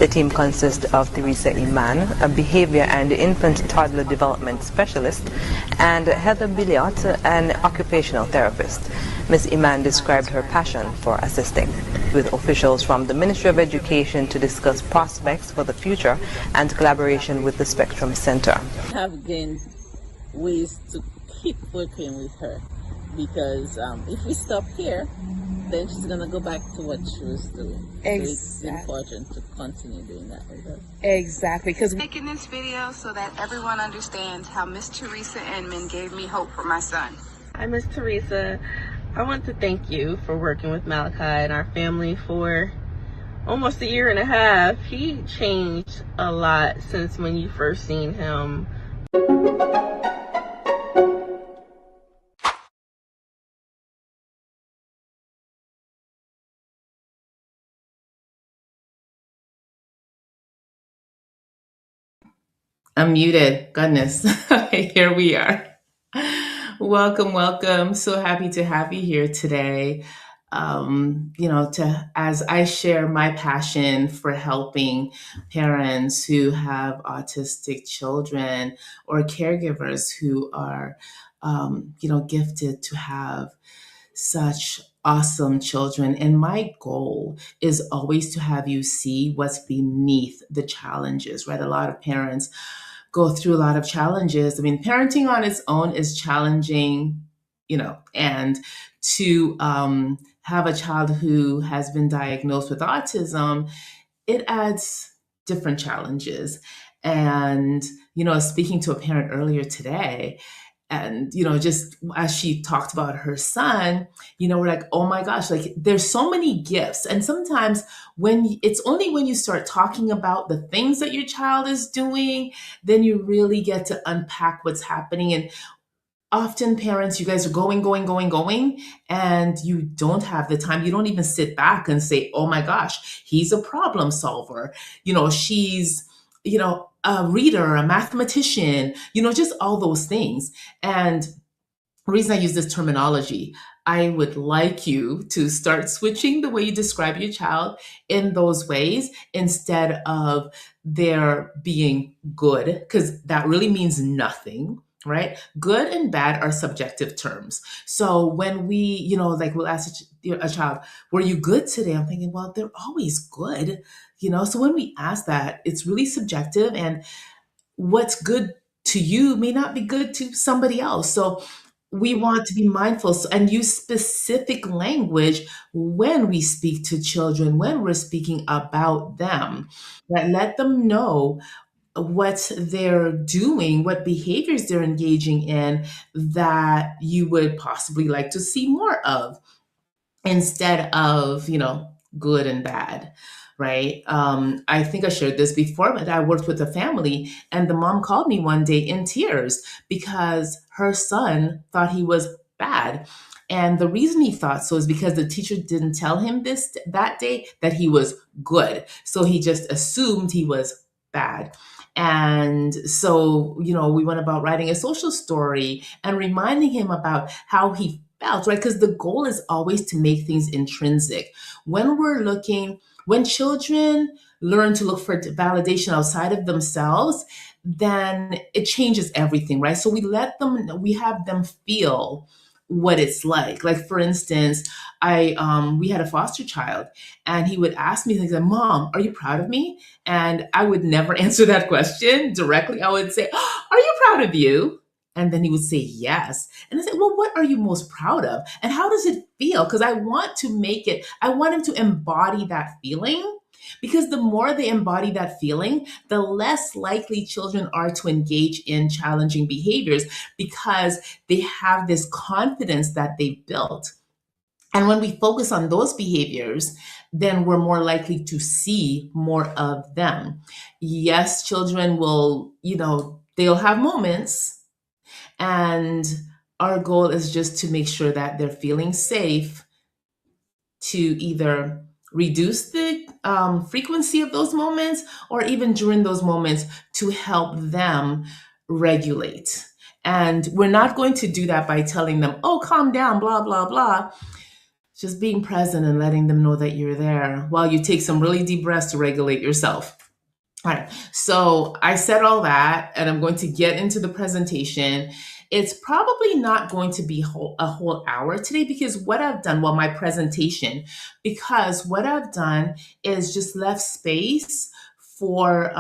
The team consists of Theresa Iman, a behavior and infant-toddler development specialist, and Heather Billiot, an occupational therapist. Ms. Iman described her passion for assisting with officials from the Ministry of Education to discuss prospects for the future and collaboration with the Spectrum Center. Have gained ways to keep working with her, because if we stop here, then she's gonna go back to what she was doing. Exactly. So it's important to continue doing that with her. Exactly, because making this video so that everyone understands how Miss Theresa Inman gave me hope for my son. Hi, Miss Theresa. I want to thank you for working with Malachi and our family for almost a year and a half. He changed a lot since when you first seen him. I'm muted. Goodness. Here we are. Welcome. So happy to have you here today. As I share my passion for helping parents who have autistic children or caregivers who are, gifted to have such awesome children. And my goal is always to have you see what's beneath the challenges, right? A lot of parents go through a lot of challenges. I mean, parenting on its own is challenging, and to have a child who has been diagnosed with autism, it adds different challenges. And, speaking to a parent earlier today, and, just as she talked about her son, we're like, oh my gosh, like there's so many gifts. And sometimes it's only when you start talking about the things that your child is doing, then you really get to unpack what's happening. And often parents, you guys are going, and you don't have the time. You don't even sit back and say, oh my gosh, he's a problem solver. She's, a reader, a mathematician, just all those things. And the reason I use this terminology, I would like you to start switching the way you describe your child in those ways instead of their being good, because that really means nothing. Right? Good and bad are subjective terms. So when we'll ask a child, were you good today? I'm thinking, well, they're always good, So when we ask that, it's really subjective, and what's good to you may not be good to somebody else. So we want to be mindful and use specific language when we speak to children, when we're speaking about them, that let them know what they're doing, what behaviors they're engaging in that you would possibly like to see more of instead of, good and bad, right? I think I shared this before, but I worked with a family and the mom called me one day in tears because her son thought he was bad. And the reason he thought so is because the teacher didn't tell him that day that he was good. So he just assumed he was bad. And so, we went about writing a social story and reminding him about how he felt, right? Because the goal is always to make things intrinsic. When children learn to look for validation outside of themselves, then it changes everything, right? So we have them feel what it's like. Like, for instance, we had a foster child and he would ask me things like, Mom, are you proud of me? And I would never answer that question directly. I would say, are you proud of you? And then he would say, yes. And I said, well, what are you most proud of? And how does it feel? Because I want him to embody that feeling. Because the more they embody that feeling, the less likely children are to engage in challenging behaviors because they have this confidence that they've built. And when we focus on those behaviors, then we're more likely to see more of them. Yes, children will, they'll have moments. And our goal is just to make sure that they're feeling safe to either reduce the frequency of those moments, or even during those moments to help them regulate. And we're not going to do that by telling them, oh, calm down, blah, blah, blah. Just being present and letting them know that you're there while you take some really deep breaths to regulate yourself. All right, so I said all that, and I'm going to get into the presentation. It's probably not going to be a whole hour today because what I've done, well, my presentation, because what I've done is just left space for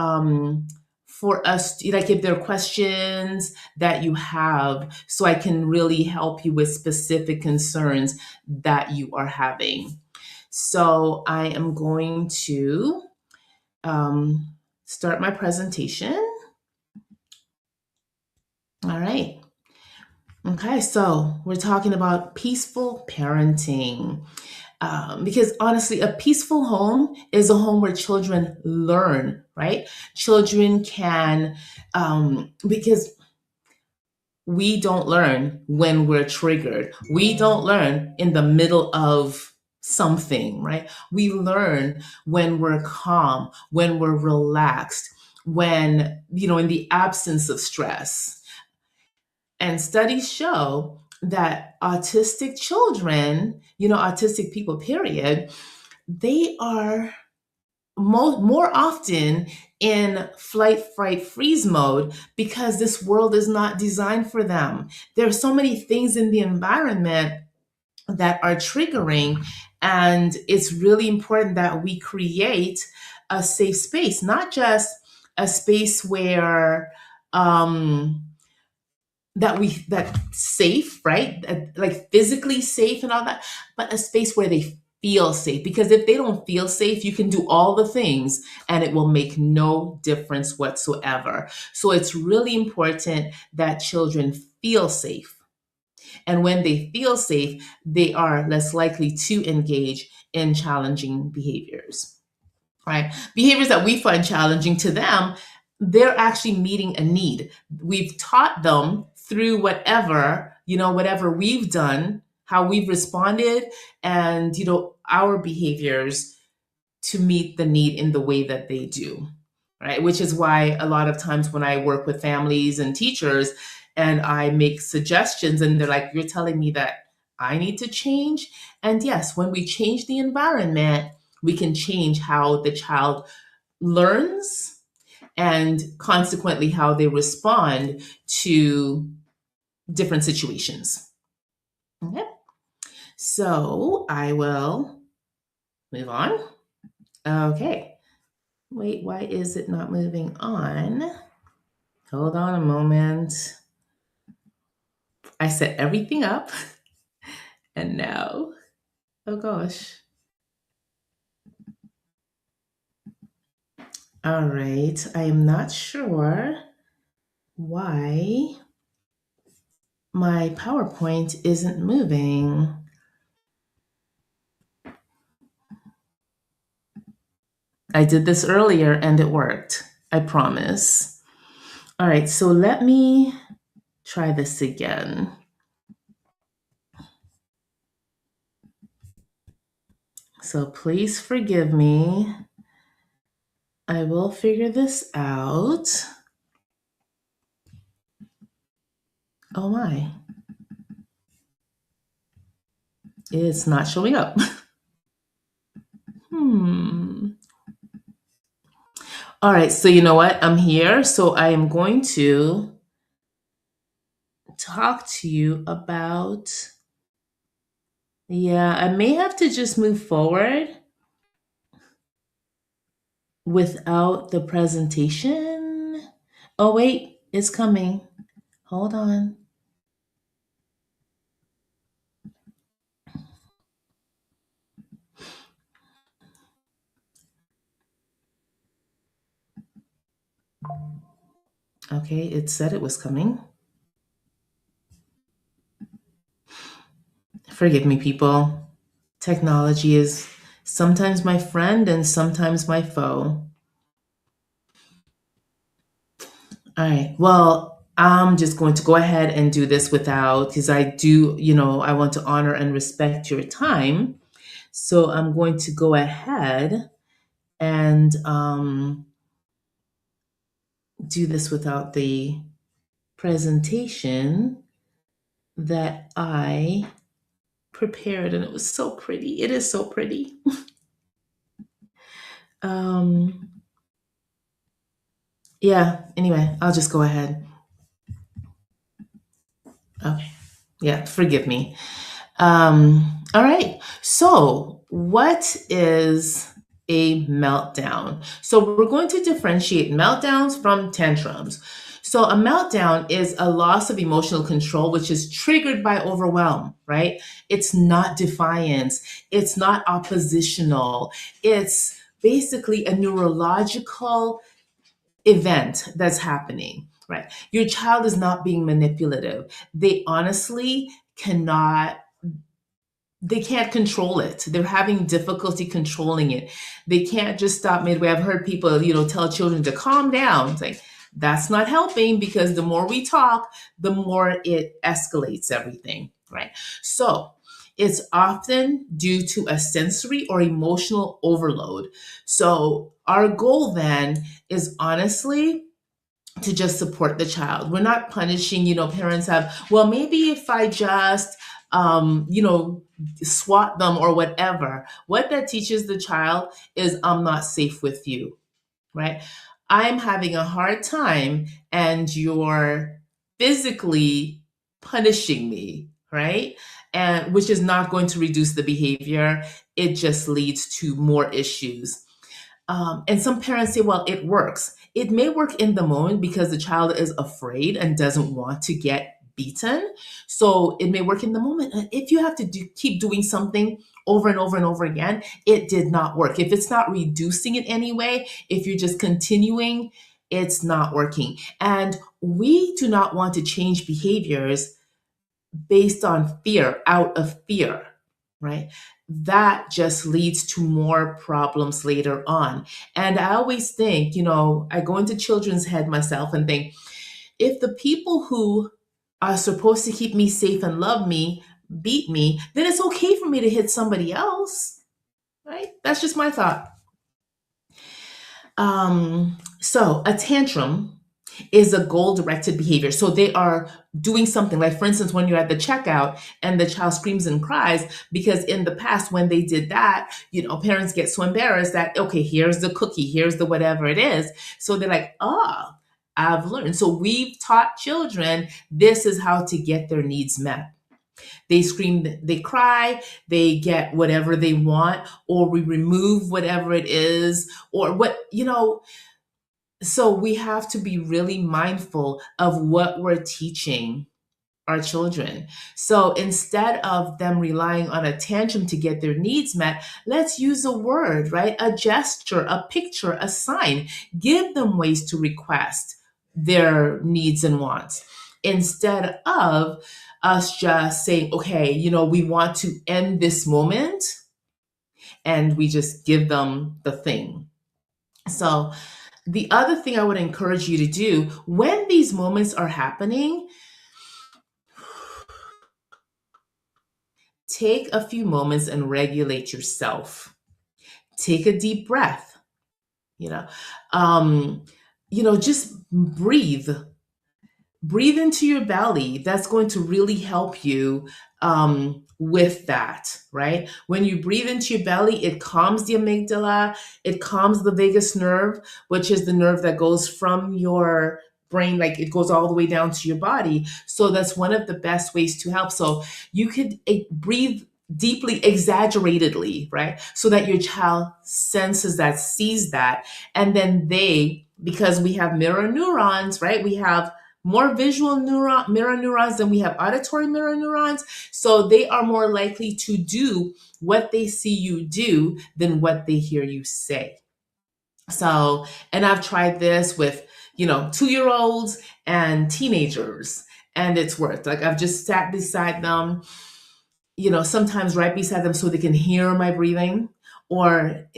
us, like if there are questions that you have, so I can really help you with specific concerns that you are having. So I am going to start my presentation. All right. Okay, so we're talking about peaceful parenting. Because honestly, a peaceful home is a home where children learn, right? Children can, because we don't learn when we're triggered. We don't learn in the middle of something, right? We learn when we're calm, when we're relaxed, when, in the absence of stress. And studies show that autistic children, autistic people, period, they are more often in flight, fright, freeze mode because this world is not designed for them. There are so many things in the environment that are triggering, and it's really important that we create a safe space, not just a space where that's safe, right? Like physically safe and all that, but a space where they feel safe. Because if they don't feel safe, you can do all the things and it will make no difference whatsoever. So it's really important that children feel safe. And when they feel safe, they are less likely to engage in challenging behaviors, right? Behaviors that we find challenging to them, they're actually meeting a need. We've taught them through whatever we've done, how we've responded, and, our behaviors to meet the need in the way that they do, right? Which is why a lot of times when I work with families and teachers and I make suggestions and they're like, you're telling me that I need to change? And yes, when we change the environment, we can change how the child learns and consequently how they respond to different situations. Okay. So I will move on. Okay. Wait, why is it not moving on? Hold on a moment. I set everything up and now, oh gosh. All right. I am not sure why my PowerPoint isn't moving. I did this earlier and it worked. I promise. All right, so let me try this again. So please forgive me. I will figure this out. Oh my. It's not showing up. All right, so you know what? I'm here. So I am going to talk to you about, I may have to just move forward without the presentation. Oh, wait, it's coming. Hold on. Okay, it said it was coming. Forgive me, people. Technology is sometimes my friend and sometimes my foe. All right. Well, I'm just going to go ahead and do this without, because I do, I want to honor and respect your time. So I'm going to go ahead and do this without the presentation that I prepared, and it was so pretty. It is so pretty. um, yeah, anyway, I'll just go ahead. Okay. Yeah, forgive me. All right. So, what is a meltdown? So, we're going to differentiate meltdowns from tantrums. So, a meltdown is a loss of emotional control, which is triggered by overwhelm, right? It's not defiance, it's not oppositional, it's basically a neurological event that's happening, right? Your child is not being manipulative. They honestly cannot they can't control it. They're having difficulty controlling it. They can't just stop midway. I've heard people, tell children to calm down. It's like, that's not helping, because the more we talk, the more it escalates everything, right? So it's often due to a sensory or emotional overload. So our goal then is honestly to just support the child. We're not punishing, parents have, well, maybe if I just, swat them or whatever. What that teaches the child is, I'm not safe with you, right? I'm having a hard time and you're physically punishing me, right? And which is not going to reduce the behavior. It just leads to more issues. And some parents say, well, it works. It may work in the moment because the child is afraid and doesn't want to get beaten. So it may work in the moment. And if you have to keep doing something over and over and over again, it did not work. If it's not reducing it anyway, if you're just continuing, it's not working. And we do not want to change behaviors based on fear, out of fear, right? That just leads to more problems later on. And I always think, I go into children's head myself and think, if the people who are supposed to keep me safe and love me beat me, then it's okay for me to hit somebody else, right? That's just my thought. So a tantrum is a goal-directed behavior. So they are doing something, like, for instance, when you're at the checkout and the child screams and cries, because in the past when they did that, parents get so embarrassed that, okay, here's the cookie, here's the whatever it is. So they're like, I've learned. So we've taught children this is how to get their needs met. They scream, they cry, they get whatever they want, or we remove whatever it is, or what, so we have to be really mindful of what we're teaching our children. So instead of them relying on a tantrum to get their needs met, let's use a word, right? A gesture, a picture, a sign. Give them ways to request their needs and wants, instead of us just saying, okay, we want to end this moment, and we just give them the thing. So the other thing I would encourage you to do when these moments are happening, take a few moments and regulate yourself. Take a deep breath, just breathe. Breathe into your belly. That's going to really help you with that, right? When you breathe into your belly, it calms the amygdala, it calms the vagus nerve, which is the nerve that goes from your brain, like it goes all the way down to your body. So that's one of the best ways to help. So you could breathe deeply, exaggeratedly, right? So that your child senses that, sees that, and then because we have mirror neurons, right? We have more visual mirror neurons than we have auditory mirror neurons. So they are more likely to do what they see you do than what they hear you say. So, and I've tried this with, 2-year-olds and teenagers, and it's worked. Like, I've just sat beside them, sometimes right beside them so they can hear my breathing, or,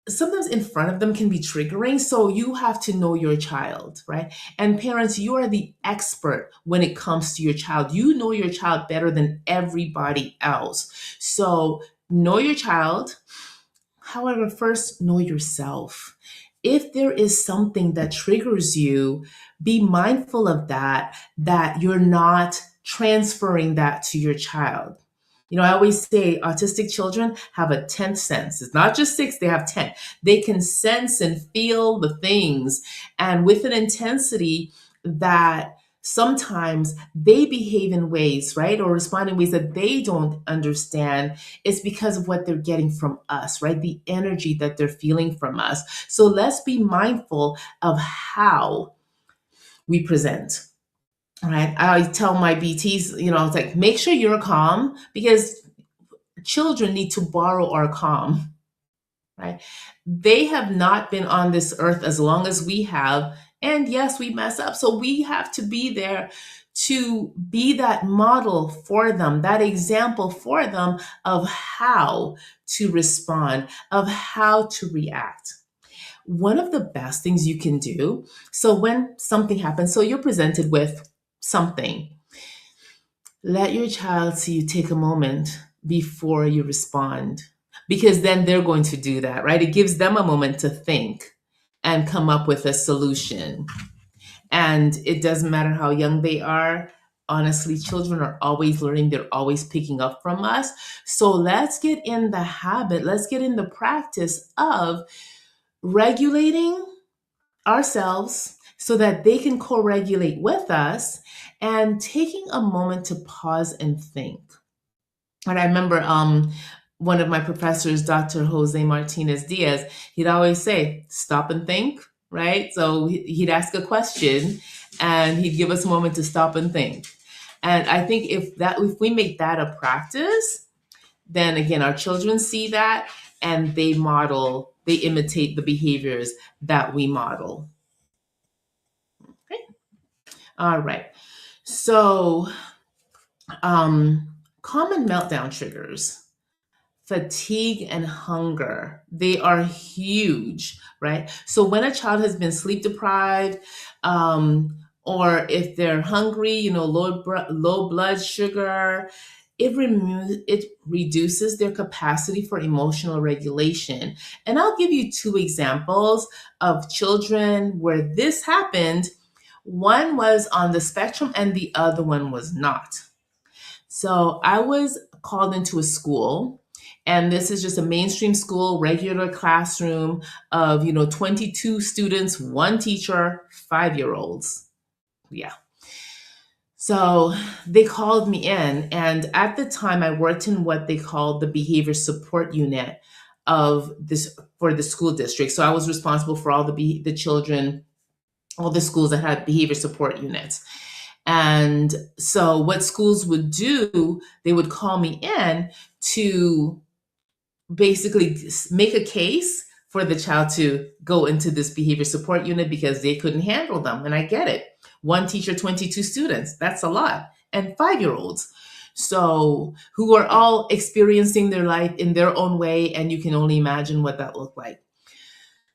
sometimes in front of them can be triggering. So you have to know your child, right? And parents, you are the expert when it comes to your child. You know your child better than everybody else. So know your child. However, first know yourself. If there is something that triggers you, be mindful of that you're not transferring that to your child. I always say autistic children have a 10th sense. It's not just 6, they have 10. They can sense and feel the things, and with an intensity that sometimes they behave in ways, right, or respond in ways that they don't understand. It's because of what they're getting from us, right? The energy that they're feeling from us. So let's be mindful of how we present. Right. I tell my BTs, it's like, make sure you're calm, because children need to borrow our calm, right? They have not been on this earth as long as we have. And yes, we mess up. So we have to be there to be that model for them, that example for them of how to respond, of how to react. One of the best things you can do, so when something happens, so you're presented with something, let your child see you take a moment before you respond, because then they're going to do that, right? It gives them a moment to think and come up with a solution. And it doesn't matter how young they are. Honestly, children are always learning. They're always picking up from us. So let's get in the habit, let's get in the practice of regulating ourselves so that they can co-regulate with us, and taking a moment to pause and think. And I remember one of my professors, Dr. Jose Martinez Diaz, he'd always say, stop and think, right? So he'd ask a question and he'd give us a moment to stop and think. And I think if we make that a practice, then again, our children see that and they imitate the behaviors that we model. Okay. All right. So, common meltdown triggers: fatigue and hunger. They are huge, right? So when a child has been sleep deprived, or if they're hungry, low blood sugar, it reduces their capacity for emotional regulation. And I'll give you 2 examples of children where this happened. One was on the spectrum and the other one was not. So I was called into a school, and this is just a mainstream school, regular classroom of, 22 students, 1 teacher, 5-year-olds. Yeah. So they called me in, and at the time I worked in what they called the behavior support unit for the school district. So I was responsible for all the children, all the schools that had behavior support units. And so what schools would do, they would call me in to basically make a case for the child to go into this behavior support unit because they couldn't handle them. And I get it. 1 teacher, 22 students, that's a lot. And 5-year-olds. So who are all experiencing their life in their own way. And you can only imagine what that looked like.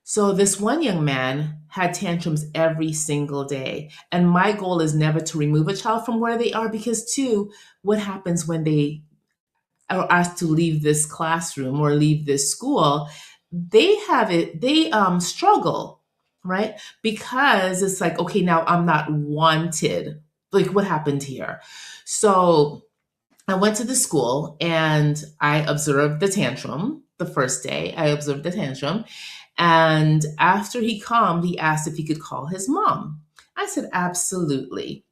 So this one young man had tantrums every single day. And my goal is never to remove a child from where they are, because 2, what happens when they are asked to leave this classroom or leave this school? They struggle, right? Because it's like, okay, now I'm not wanted. Like, what happened here? So I went to the school and I observed the tantrum. The first day I observed the tantrum. And after he calmed, he asked if he could call his mom. I said, absolutely.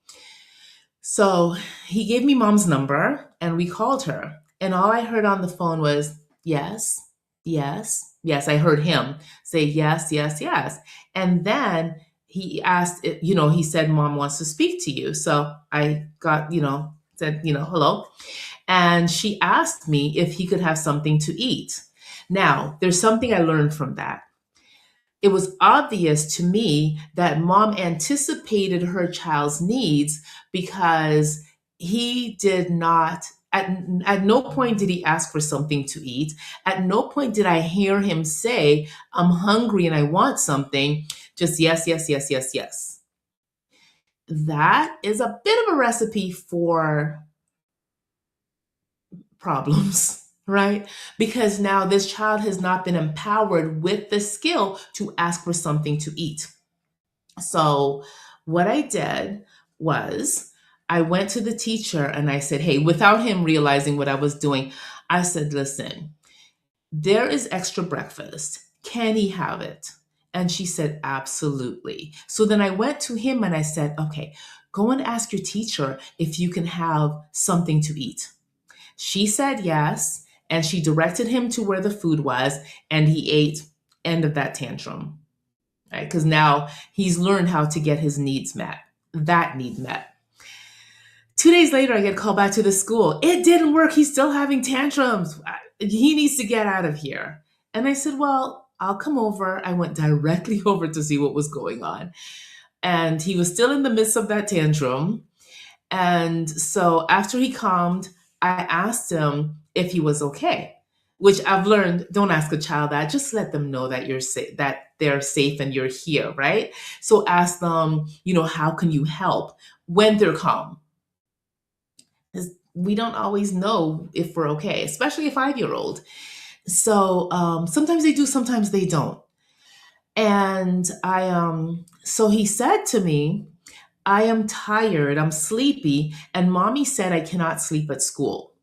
So he gave me mom's number and we called her. And all I heard on the phone was, yes, yes, yes. I heard him say, yes, yes, yes. And then he asked, he said, mom wants to speak to you. So I got, said, hello. And she asked me if he could have something to eat. Now, there's something I learned from that. It was obvious to me that mom anticipated her child's needs, because he did not, at no point did he ask for something to eat. At no point did I hear him say, I'm hungry and I want something. Just yes, yes, yes, yes, yes. That is a bit of a recipe for problems. Right? Because now this child has not been empowered with the skill to ask for something to eat. So what I did was I went to the teacher and I said, hey, without him realizing what I was doing, I said, listen, there is extra breakfast. Can he have it? And she said, absolutely. So then I went to him and I said, okay, go and ask your teacher if you can have something to eat. She said yes, and she directed him to where the food was, and he ate. End of that tantrum, right? Because now he's learned how to get his needs met, that need met. 2 days later, I get called back to the school. It didn't work. He's still having tantrums. He needs to get out of here. And I said, well, I'll come over. I went directly over to see what was going on. And he was still in the midst of that tantrum. And so after he calmed, I asked him if he was okay, which I've learned, don't ask a child that, just let them know that you're safe, that they're safe and you're here, right? So ask them, how can you help when they're calm? Because we don't always know if we're okay, especially a 5-year-old. So sometimes they do, sometimes they don't. And so he said to me, I am tired, I'm sleepy, and mommy said I cannot sleep at school.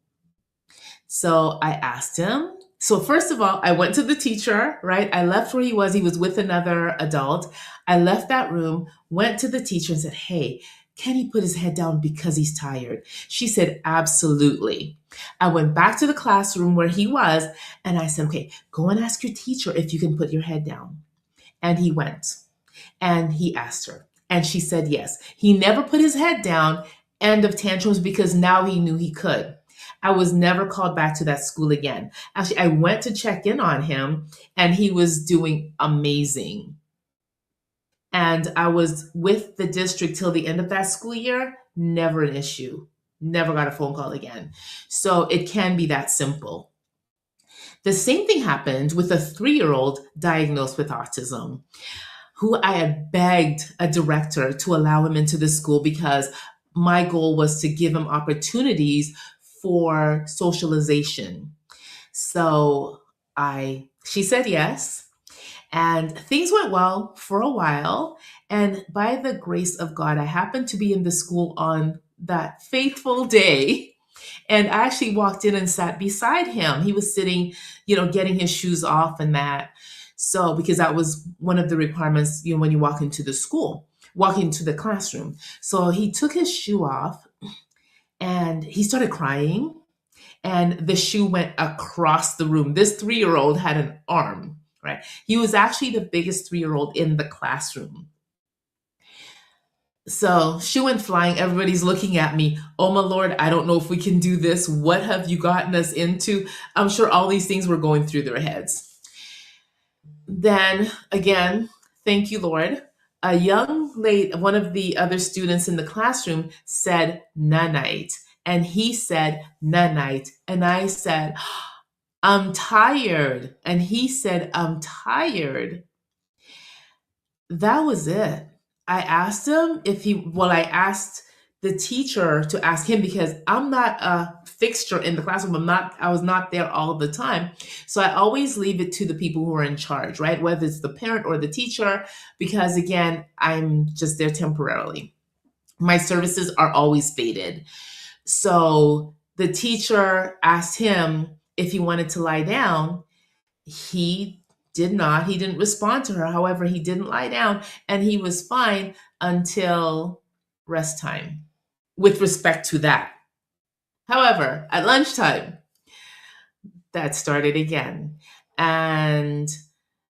So I asked him. So first of all, I went to the teacher, right? I left where he was with another adult. I left that room, went to the teacher and said, hey, can he put his head down because he's tired? She said, absolutely. I went back to the classroom where he was and I said, okay, go and ask your teacher if you can put your head down. And he went and he asked her. And she said yes. He never put his head down, end of tantrums, because now he knew he could. I was never called back to that school again. Actually, I went to check in on him and he was doing amazing. And I was with the district till the end of that school year, never an issue. Never got a phone call again. So it can be that simple. The same thing happened with a 3-year-old diagnosed with autism, who I had begged a director to allow him into the school because my goal was to give him opportunities for socialization. So she said yes, and things went well for a while. And by the grace of God, I happened to be in the school on that fateful day. And I actually walked in and sat beside him. He was sitting, getting his shoes off and that. So, because that was one of the requirements, when you walk into the classroom. So he took his shoe off and he started crying and the shoe went across the room. This 3-year-old had an arm, right? He was actually the biggest 3-year-old in the classroom. So shoe went flying. Everybody's looking at me. Oh my Lord, I don't know if we can do this. What have you gotten us into? I'm sure all these things were going through their heads. Then again, thank you, Lord. A young lady, one of the other students in the classroom said, nanite. And he said, nanite. And I said, I'm tired. And he said, I'm tired. That was it. I asked him I asked the teacher to ask him because I'm not a fixture in the classroom. I was not there all the time. So I always leave it to the people who are in charge, right? Whether it's the parent or the teacher, because again, I'm just there temporarily. My services are always faded. So the teacher asked him if he wanted to lie down. He did not. He didn't respond to her. However, he didn't lie down and he was fine until rest time with respect to that. However, at lunchtime, that started again. And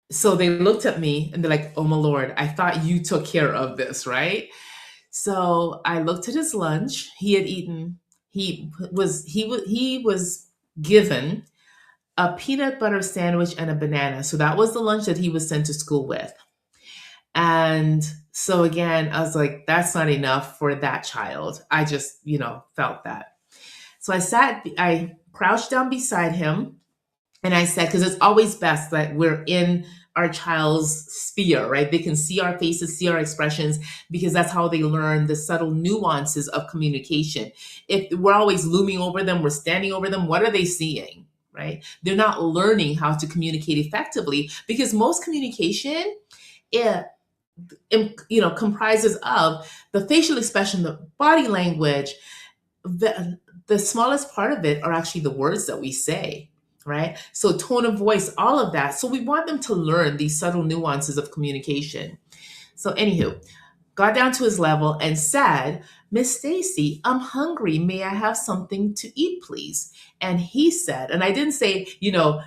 so they looked at me and they're like, oh my Lord, I thought you took care of this, right? So I looked at his lunch. He had eaten, he was given a peanut butter sandwich and a banana. So that was the lunch that he was sent to school with. And so again, I was like, that's not enough for that child. I just, felt that. So I crouched down beside him and I said, because it's always best that we're in our child's sphere, right? They can see our faces, see our expressions, because that's how they learn the subtle nuances of communication. If we're always looming over them, we're standing over them, what are they seeing? Right? They're not learning how to communicate effectively because most communication, comprises of the facial expression, the body language. The smallest part of it are actually the words that we say, right? So tone of voice, all of that. So we want them to learn these subtle nuances of communication. So anywho, got down to his level and said, Miss Stacy, I'm hungry. May I have something to eat, please? And he said, and I didn't say,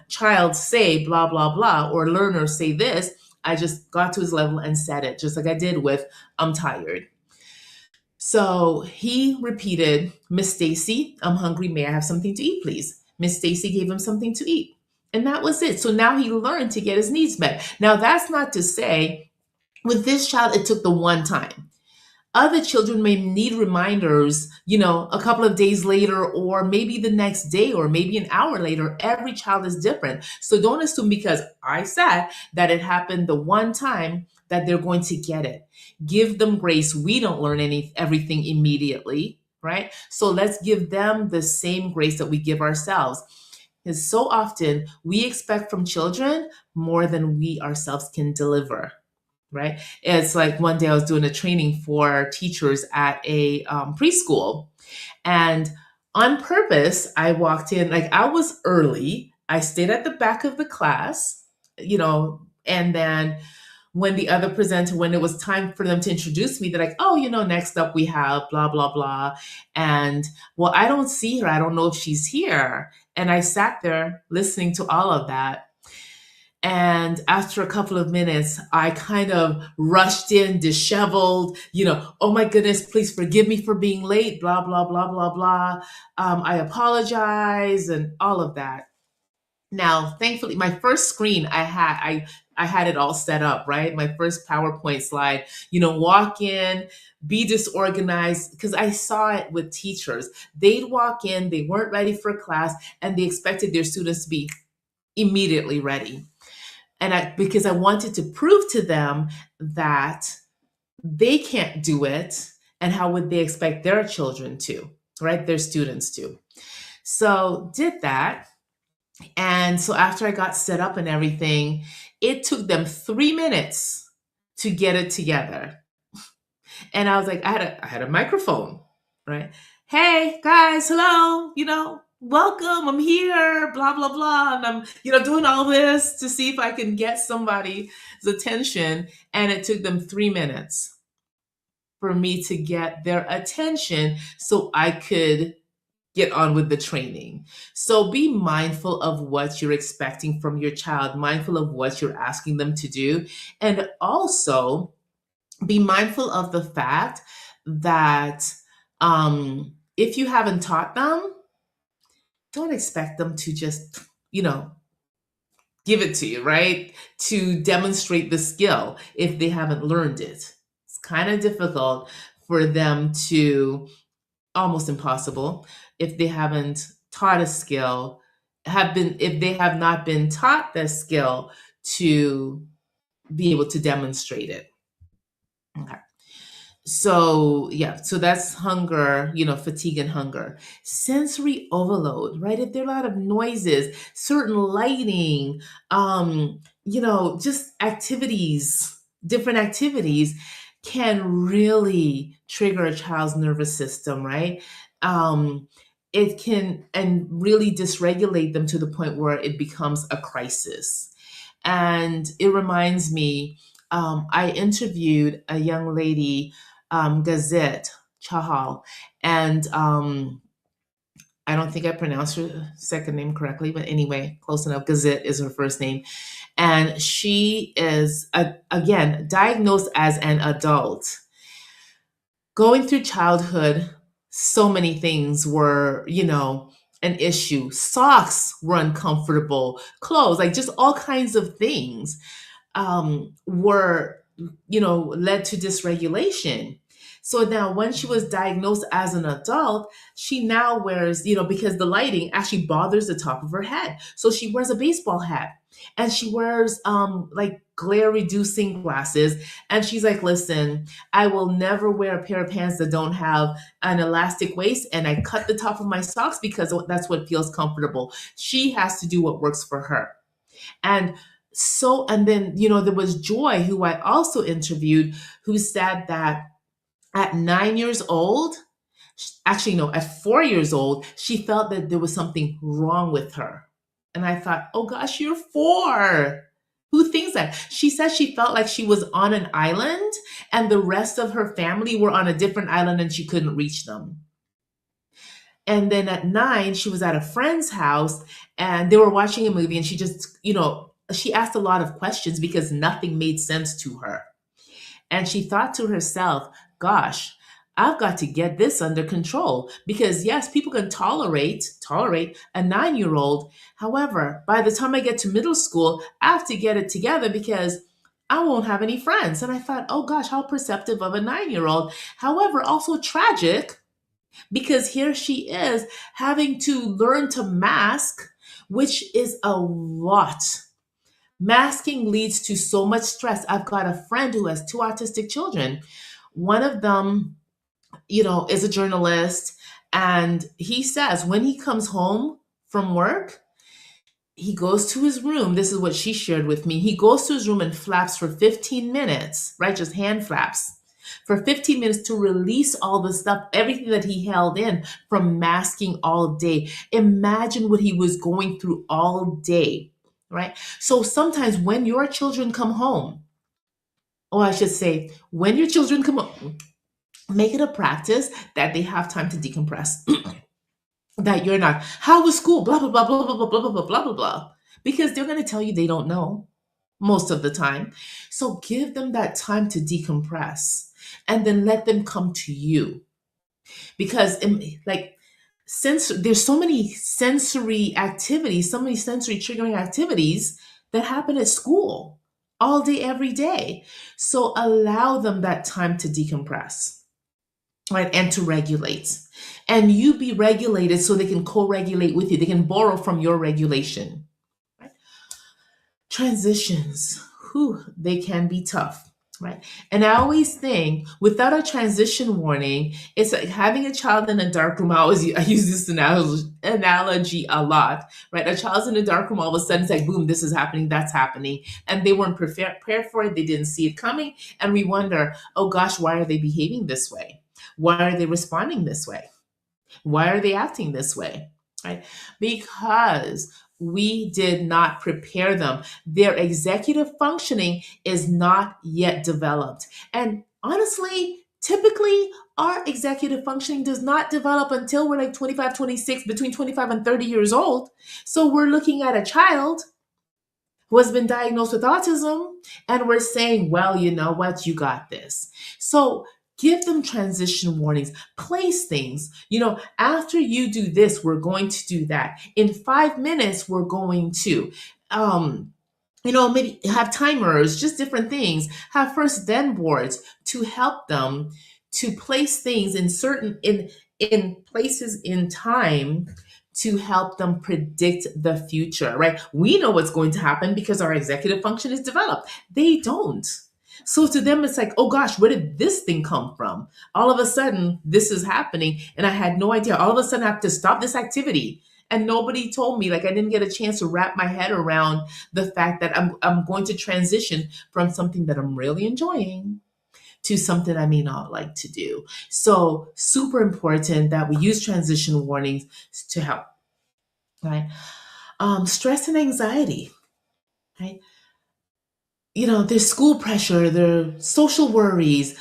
child say blah, blah, blah, or learner say this. I just got to his level and said it, just like I did with I'm tired. So he repeated, Miss Stacy, I'm hungry. May I have something to eat, please? Miss Stacy gave him something to eat. And that was it. So now he learned to get his needs met. Now, that's not to say with this child, it took the one time. Other children may need reminders, a couple of days later, or maybe the next day, or maybe an hour later. Every child is different. So don't assume because I said that it happened the one time that they're going to get it. Give them grace. We don't learn everything immediately, right? So let's give them the same grace that we give ourselves. Because so often we expect from children more than we ourselves can deliver. Right? It's like one day I was doing a training for teachers at a preschool, and on purpose, I walked in, like I was early. I stayed at the back of the class, and then when it was time for them to introduce me, they're like, oh, next up we have blah, blah, blah. And well, I don't see her. I don't know if she's here. And I sat there listening to all of that. And after a couple of minutes, I kind of rushed in, disheveled, oh my goodness, please forgive me for being late, blah, blah, blah, blah, blah. I apologize and all of that. Now, thankfully, my first screen I had it all set up, right? My first PowerPoint slide, walk in, be disorganized, because I saw it with teachers. They'd walk in, they weren't ready for class, and they expected their students to be immediately ready. And because I wanted to prove to them that they can't do it, and how would they expect their children to, right? Their students to. So did that. And so after I got set up and everything, it took them 3 minutes to get it together. And I was like, I had a microphone, right? Hey guys, hello, welcome, I'm here, blah, blah, blah. And I'm, doing all this to see if I can get somebody's attention. And it took them 3 minutes for me to get their attention so I could get on with the training. So be mindful of what you're expecting from your child, mindful of what you're asking them to do. And also be mindful of the fact that if you haven't taught them, don't expect them to just, give it to you, right? To demonstrate the skill if they haven't learned it. It's kind of difficult for them to, almost impossible, if they haven't taught a skill, if they have not been taught the skill to be able to demonstrate it. Okay. So that's hunger, fatigue and hunger. Sensory overload, right? If there are a lot of noises, certain lighting, just activities, different activities can really trigger a child's nervous system, right? It can and really dysregulate them to the point where it becomes a crisis. And it reminds me, I interviewed a young lady, Gazette Chahal, and I don't think I pronounced her second name correctly, but anyway, close enough. Gazette is her first name. And she is, again, diagnosed as an adult. Going through childhood, so many things were, an issue. Socks were uncomfortable, clothes, like just all kinds of things were, led to dysregulation. So now when she was diagnosed as an adult, she now wears, because the lighting actually bothers the top of her head. So she wears a baseball hat and she wears like glare reducing glasses. And she's like, listen, I will never wear a pair of pants that don't have an elastic waist. And I cut the top of my socks because that's what feels comfortable. She has to do what works for her. And So, and then, there was Joy, who I also interviewed, who said that at 9 years old, actually, no, at 4 years old, she felt that there was something wrong with her. And I thought, oh gosh, you're 4. Who thinks that? She said she felt like she was on an island and the rest of her family were on a different island and she couldn't reach them. And then at 9, she was at a friend's house and they were watching a movie and she just, she asked a lot of questions because nothing made sense to her. And she thought to herself, gosh, I've got to get this under control because yes, people can tolerate a 9-year-old. However, by the time I get to middle school, I have to get it together because I won't have any friends. And I thought, oh gosh, how perceptive of a 9-year-old. However, also tragic because here she is having to learn to mask, which is a lot. Masking leads to so much stress. I've got a friend who has 2 autistic children. One of them, is a journalist, and he says when he comes home from work, he goes to his room. This is what she shared with me. He goes to his room and flaps for 15 minutes, right? Just hand flaps for 15 minutes to release all the stuff, everything that he held in from masking all day. Imagine what he was going through all day, right? So sometimes when your children come home, or I should say, when your children come home, make it a practice that they have time to decompress. That you're not, how was school? Blah, blah, blah, blah, blah, blah, blah, blah, blah, blah, blah. Because they're going to tell you they don't know most of the time. So give them that time to decompress and then let them come to you. Because since there's so many sensory activities, so many sensory triggering activities that happen at school all day, every day. So allow them that time to decompress, right? And to regulate. And you be regulated so they can co-regulate with you. They can borrow from your regulation. Right? Transitions, they can be tough, right? And I always think without a transition warning, it's like having a child in a dark room. I use this analogy a lot, right? A child's in a dark room, all of a sudden it's like, boom, this is happening, that's happening. And they weren't prepared for it. They didn't see it coming. And we wonder, oh gosh, why are they behaving this way? Why are they responding this way? Why are they acting this way? Right? Because we did not prepare them. Their executive functioning is not yet developed. And honestly, typically, our executive functioning does not develop until we're like 25, 26, between 25 and 30 years old. So we're looking at a child who has been diagnosed with autism, and we're saying, well, you know what, you got this. So give them transition warnings, place things, after you do this, we're going to do that. In 5 minutes, we're going to, maybe have timers, just different things, have first then boards to help them to place things in places in time to help them predict the future, right? We know what's going to happen because our executive function is developed. They don't. So to them, it's like, oh gosh, where did this thing come from? All of a sudden, this is happening, and I had no idea. All of a sudden, I have to stop this activity. And nobody told me, I didn't get a chance to wrap my head around the fact that I'm going to transition from something that I'm really enjoying to something I may not like to do. So super important that we use transition warnings to help, right? Stress and anxiety, right? There's school pressure, there's social worries,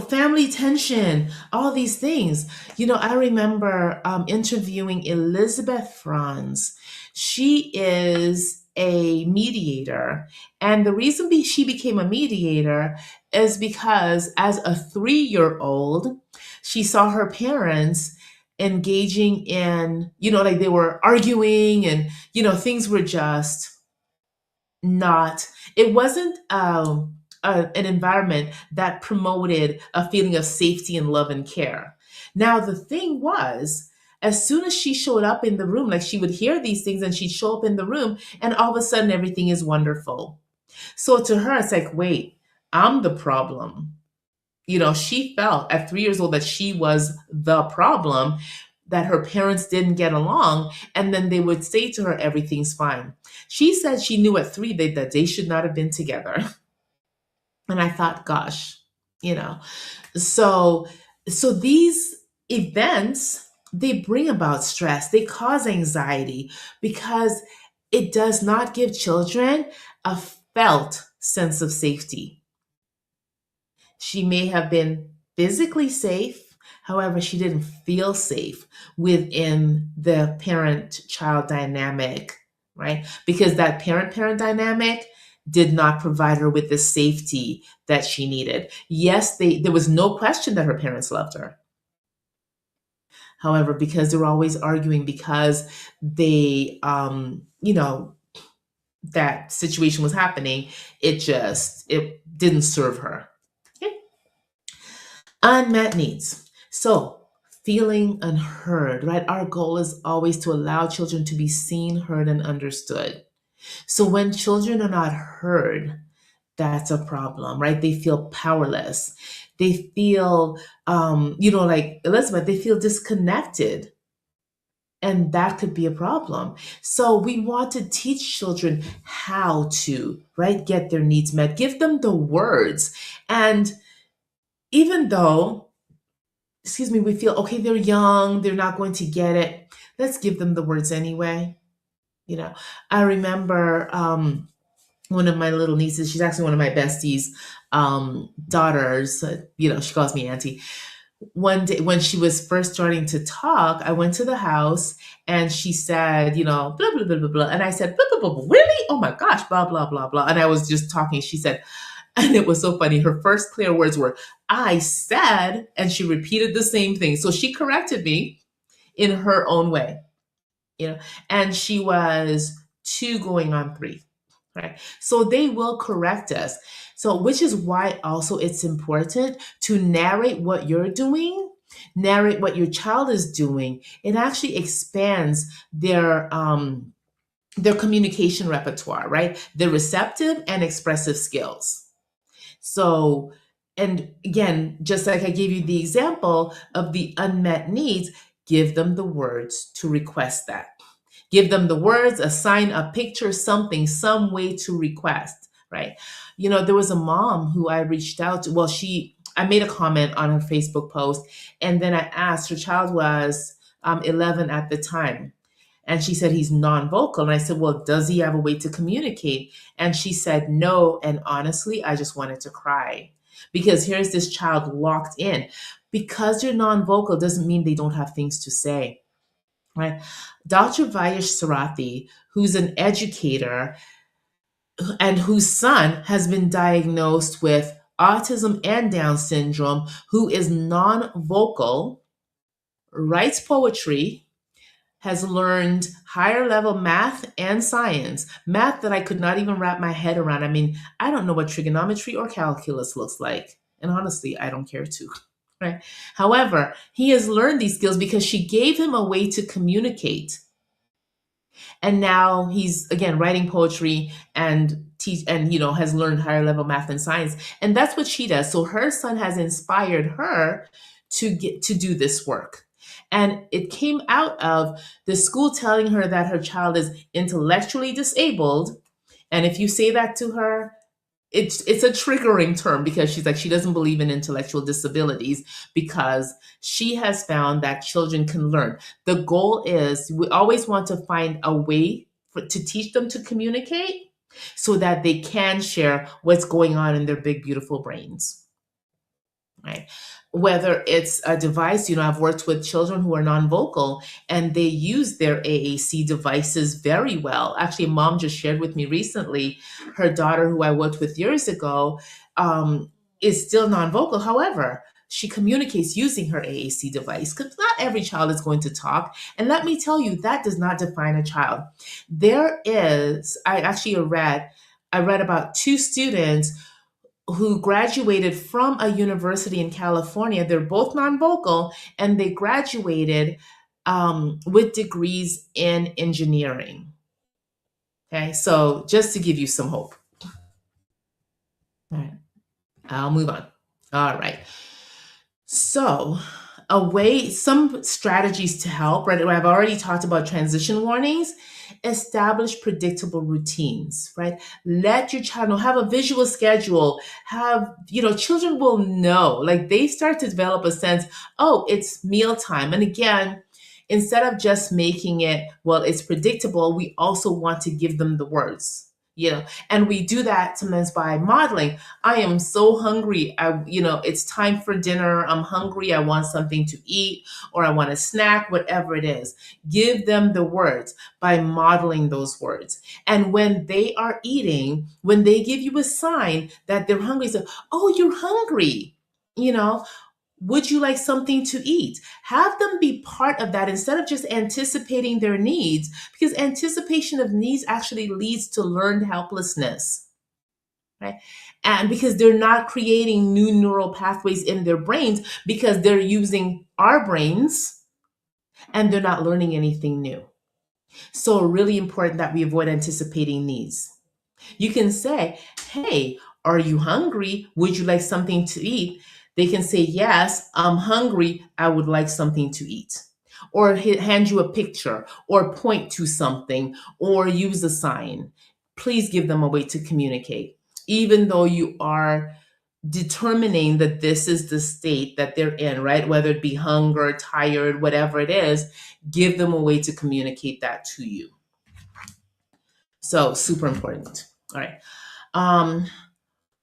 family tension, all these things. I remember interviewing Elizabeth Franz. She is a mediator. And the reason she became a mediator is because as a 3-year-old, she saw her parents engaging in, they were arguing and, things were just it wasn't an environment that promoted a feeling of safety and love and care. Now, the thing was, as soon as she showed up in the room, she would hear these things and she'd show up in the room and all of a sudden everything is wonderful. So to her, it's like, wait, I'm the problem. She felt at 3 years old that she was the problem. that her parents didn't get along, and then they would say to her, everything's fine. She said she knew at 3 that they should not have been together. And I thought, gosh, you know, so these events, they bring about stress, they cause anxiety because it does not give children a felt sense of safety. She may have been physically safe, however, she didn't feel safe within the parent child dynamic, right? Because that parent parent dynamic did not provide her with the safety that she needed. Yes, there was no question that her parents loved her. However, because they were always arguing, because they, that situation was happening, it didn't serve her. Okay? Unmet needs. So, feeling unheard, right? Our goal is always to allow children to be seen, heard, and understood. So, when children are not heard, that's a problem, right? They feel powerless. They feel, like Elizabeth, they feel disconnected. And that could be a problem. So we want to teach children how to, right, get their needs met, give them the words. And even though, we feel, okay, they're young, they're not going to get it, let's give them the words anyway. I remember one of my little nieces, she's actually one of my besties' daughters, she calls me auntie. One day when she was first starting to talk, I went to the house and she said, blah, blah, blah, blah, blah. And I said, blah, blah, blah, blah, really? Oh my gosh, blah, blah, blah, blah. And I was just talking. She said, and it was so funny. Her first clear words were, I said, and she repeated the same thing. So she corrected me in her own way, and she was 2 going on 3. Right. So they will correct us. So, which is why also it's important to narrate what you're doing, narrate what your child is doing. It actually expands their communication repertoire, right? Their receptive and expressive skills. So, and again, just like I gave you the example of the unmet needs, give them the words to request that. Give them the words, assign a picture, something, some way to request, right? There was a mom who I reached out to. Well, I made a comment on her Facebook post, and then I asked, her child was 11 at the time. And she said he's non-vocal. And I said, well, does he have a way to communicate? And she said, no. And honestly, I just wanted to cry, because here's this child locked in. Because you're non-vocal doesn't mean they don't have things to say. Right. Dr. Vayesh Sarathi, who's an educator and whose son has been diagnosed with autism and Down syndrome, who is non-vocal, writes poetry, has learned higher level math and science, math that I could not even wrap my head around. I mean, I don't know what trigonometry or calculus looks like. And honestly, I don't care to. Right. However, he has learned these skills because she gave him a way to communicate. And now he's again writing poetry and has learned higher level math and science. And that's what she does. So her son has inspired her to do this work. And it came out of the school telling her that her child is intellectually disabled. And if you say that to her, it's a triggering term, because she's like, she doesn't believe in intellectual disabilities, because she has found that children can learn. The goal is, we always want to find a way to teach them to communicate so that they can share what's going on in their big, beautiful brains. Right? Whether it's a device, I've worked with children who are non-vocal and they use their AAC devices very well. Actually, mom just shared with me recently, her daughter, who I worked with years ago, is still non-vocal. However, she communicates using her AAC device, because not every child is going to talk. And let me tell you, that does not define a child. I read about 2 students who graduated from a university in California. They're both non-vocal, and they graduated with degrees in engineering. Okay, so just to give you some hope. All right, I'll move on. All right. So some strategies to help, right? I've already talked about transition warnings. Establish predictable routines, right? Let your child know, have a visual schedule, children will know, like they start to develop a sense, oh, it's mealtime. And again, instead of just making it, well, it's predictable, we also want to give them the words. And we do that sometimes by modeling. I am so hungry. It's time for dinner. I'm hungry. I want something to eat, or I want a snack, whatever it is. Give them the words by modeling those words. And when they are eating, when they give you a sign that they're hungry, say, oh, you're hungry. Would you like something to eat? Have them be part of that instead of just anticipating their needs, because anticipation of needs actually leads to learned helplessness, right? And because they're not creating new neural pathways in their brains, because they're using our brains and they're not learning anything new. So really important that we avoid anticipating needs. You can say, hey, are you hungry? Would you like something to eat? They can say, yes, I'm hungry. I would like something to eat. Or hand you a picture, or point to something, or use a sign. Please give them a way to communicate. Even though you are determining that this is the state that they're in, right? Whether it be hunger, tired, whatever it is, give them a way to communicate that to you. So super important. All right.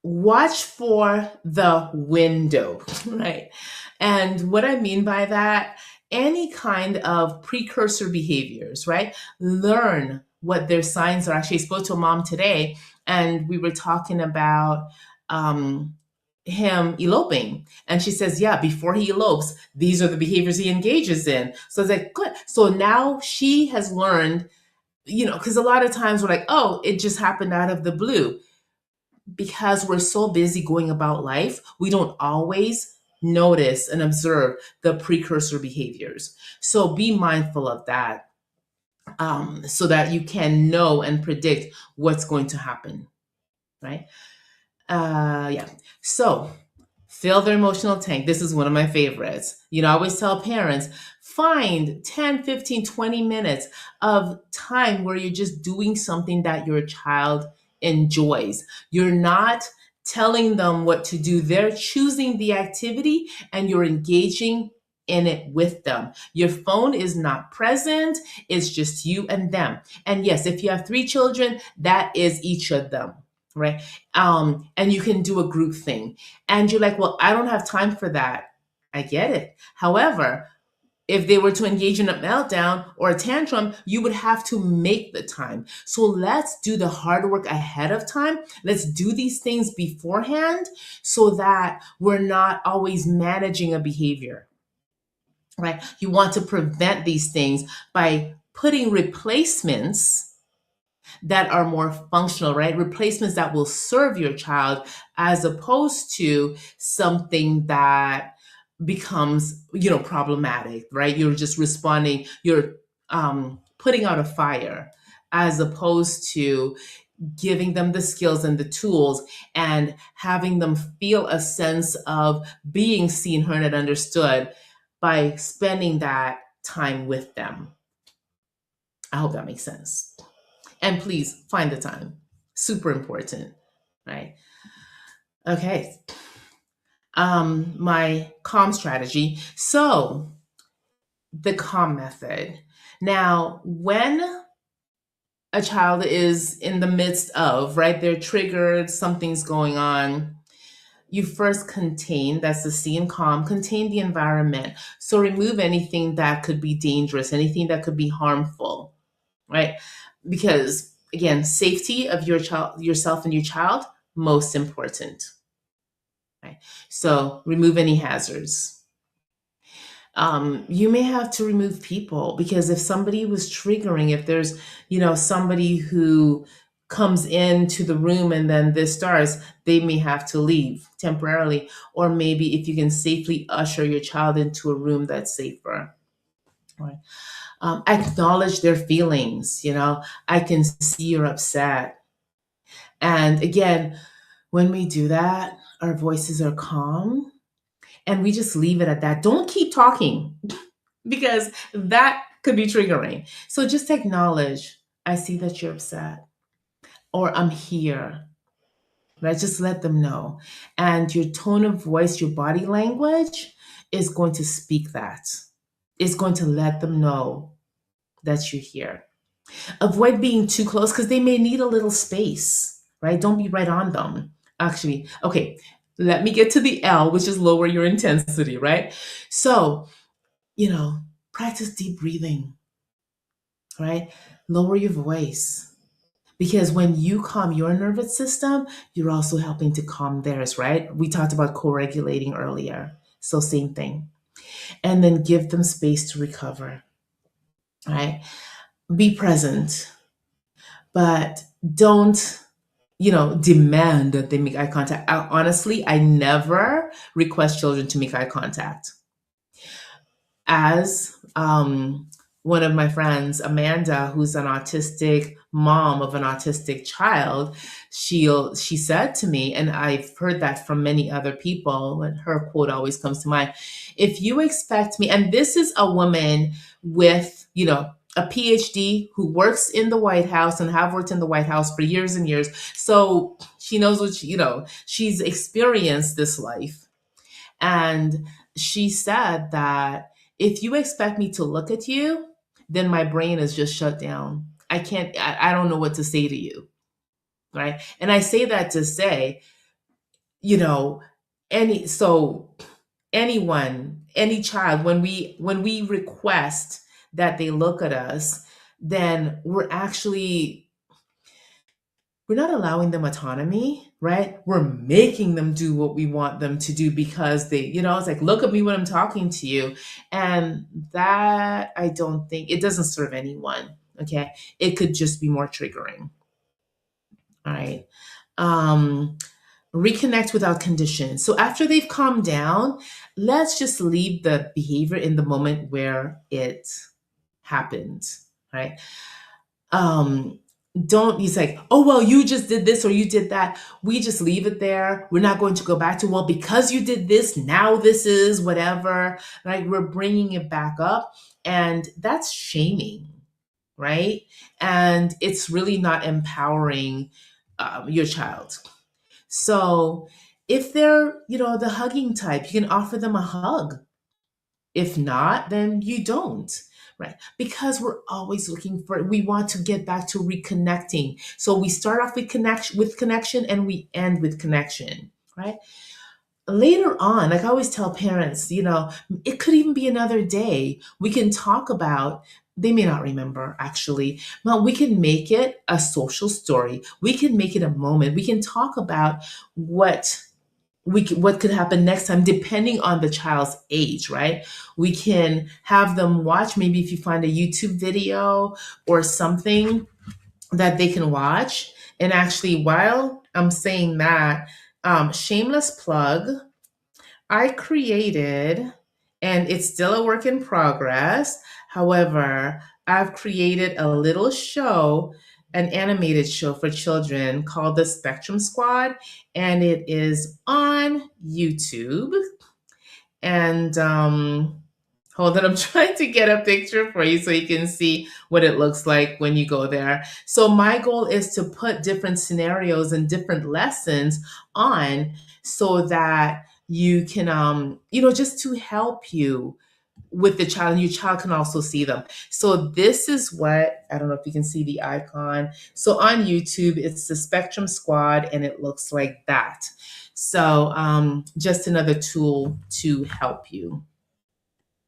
Watch for the window, right? And what I mean by that, any kind of precursor behaviors, right? Learn what their signs are. Actually, I spoke to a mom today, and we were talking about him eloping. And she says, yeah, before he elopes, these are the behaviors he engages in. So I was like, good. So now she has learned, because a lot of times we're like, oh, it just happened out of the blue. Because we're so busy going about life, we don't always notice and observe the precursor behaviors. So be mindful of that, so that you can know and predict what's going to happen, right? Yeah. So fill their emotional tank. This is one of my favorites. I always tell parents, find 10, 15, 20 minutes of time where you're just doing something that your child enjoys. You're not telling them what to do. They're choosing the activity and you're engaging in it with them. Your phone is not present. It's just you and them. And yes, if you have 3 children, that is each of them, right? And you can do a group thing. And you're like, well, I don't have time for that. I get it. However, if they were to engage in a meltdown or a tantrum, you would have to make the time. So let's do the hard work ahead of time. Let's do these things beforehand so that we're not always managing a behavior, right? You want to prevent these things by putting replacements that are more functional, right? Replacements that will serve your child, as opposed to something that becomes, problematic, right? You're just responding, you're putting out a fire, as opposed to giving them the skills and the tools and having them feel a sense of being seen, heard, and understood by spending that time with them. I hope that makes sense. And please find the time. Super important, right? Okay. My calm strategy. So the calm method. Now, when a child is in the midst of, right, they're triggered, something's going on, you first contain, that's the C in calm, contain the environment. So remove anything that could be dangerous, anything that could be harmful, right? Because again, safety of your child, yourself and your child, most important. Right? So remove any hazards. You may have to remove people, because if somebody was triggering, if there's, somebody who comes into the room and then this starts, they may have to leave temporarily. Or maybe if you can safely usher your child into a room that's safer. Right? Acknowledge their feelings. I can see you're upset. And again, when we do that, our voices are calm And we just leave it at that. Don't keep talking because that could be triggering. So just acknowledge, I see that you're upset, or I'm here. Right? Just let them know. And your tone of voice, your body language is going to speak that. It's going to let them know that you're here. Avoid being too close because they may need a little space, right? Don't be right on them. Actually, okay, let me get to the L, which is lower your intensity, right? So, practice deep breathing, right? Lower your voice. Because when you calm your nervous system, you're also helping to calm theirs, right? We talked about co-regulating earlier. So same thing. And then give them space to recover, right? Be present, but don't, demand that they make eye contact. Honestly, I never request children to make eye contact. As one of my friends, Amanda, who's an autistic mom of an autistic child, she said to me, and I've heard that from many other people, and her quote always comes to mind, if you expect me, and this is a woman with, a PhD who works in the White House and have worked in the White House for years and years. So she knows what, she's experienced this life. And she said that if you expect me to look at you, then my brain is just shut down. I don't know what to say to you. Right. And I say that to say, any child, when we request that they look at us, then we're not allowing them autonomy, right? We're making them do what we want them to do because they, it's like, look at me when I'm talking to you. And that, I don't think, it doesn't serve anyone, okay? It could just be more triggering, all right? Reconnect without condition. So after they've calmed down, let's just leave the behavior in the moment where it happened, right? He's like, oh, well, you just did this or you did that. We just leave it there. We're not going to go back to, well, because you did this, now this is whatever, right? We're bringing it back up, and that's shaming, right? And it's really not empowering your child. So if they're, the hugging type, you can offer them a hug. If not, then you don't. Right. Because we're always we want to get back to reconnecting. So we start off with connection and we end with connection, right? Later on, like I always tell parents, it could even be another day. We can talk about, they may not remember actually, but we can make it a social story. We can make it a moment. We can talk about what could happen next time, depending on the child's age, right? We can have them watch, maybe if you find a YouTube video or something that they can watch. And actually, while I'm saying that, shameless plug, I created, and it's still a work in progress. However, I've created a little show, an animated show for children called the Spectrum Squad, and it is on YouTube. And hold on, I'm trying to get a picture for you so you can see what it looks like when you go there. So my goal is to put different scenarios and different lessons on so that you can, just to help you with the child, and your child can also see them. So this is what, I don't know if you can see the icon. So on YouTube, it's the Spectrum Squad, and it looks like that. So just another tool to help you.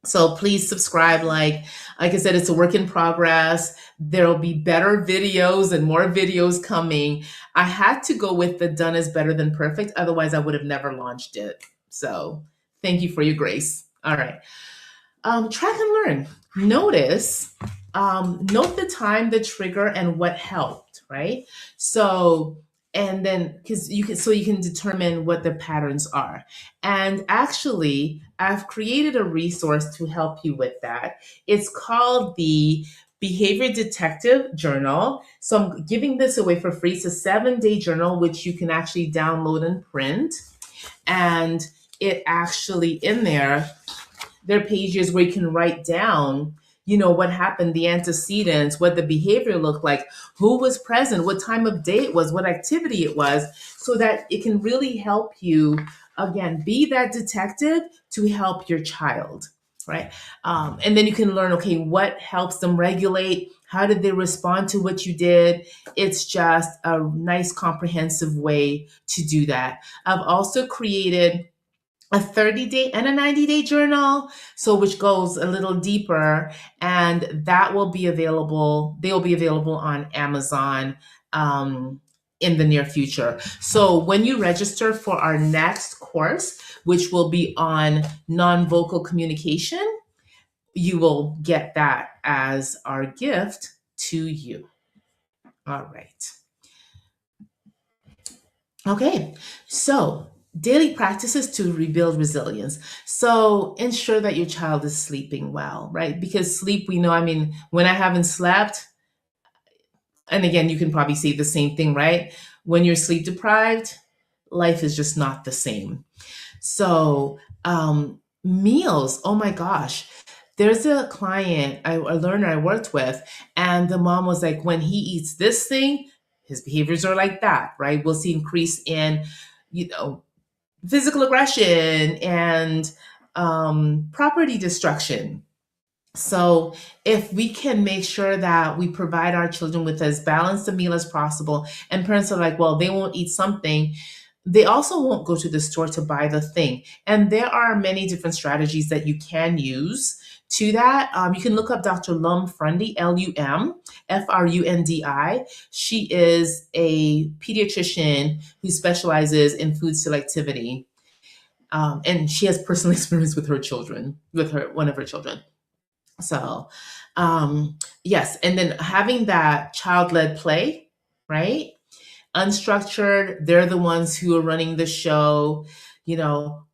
So please subscribe. Like I said, it's a work in progress. There'll be better videos and more videos coming. I had to go with the done is better than perfect. Otherwise, I would have never launched it. So thank you for your grace. All right. Track and learn. Note the time, the trigger, and what helped, right? So, and then you can determine what the patterns are. And actually, I've created a resource to help you with that. It's called the Behavior Detective Journal. So I'm giving this away for free. It's a 7-day journal, which you can actually download and print. And it actually in there are pages where you can write down, what happened, the antecedents, what the behavior looked like, who was present, what time of day it was, what activity it was, so that it can really help you, again, be that detective to help your child, right? And then you can learn, okay, what helps them regulate? How did they respond to what you did? It's just a nice, comprehensive way to do that. I've also created a 30-day and a 90-day journal, so which goes a little deeper, and that will be available. They will be available on Amazon in the near future. So when you register for our next course, which will be on non-vocal communication, you will get that as our gift to you. All right. Okay, so daily practices to rebuild resilience. So ensure that your child is sleeping well, right? Because sleep, we know, when I haven't slept, and again, you can probably say the same thing, right? When you're sleep deprived, life is just not the same. So, meals, oh my gosh. There's a client, a learner I worked with, and the mom was like, when he eats this thing, his behaviors are like that, right? We'll see increase in, physical aggression and property destruction. So if we can make sure that we provide our children with as balanced a meal as possible, and parents are like, well, they won't eat something, they also won't go to the store to buy the thing. And there are many different strategies that you can use to that. You can look up Dr. Lum Frundi, Lumfrundi. She is a pediatrician who specializes in food selectivity. And she has personal experience with her children, one of her children. So, yes. And then having that child-led play, right? Unstructured, they're the ones who are running the show.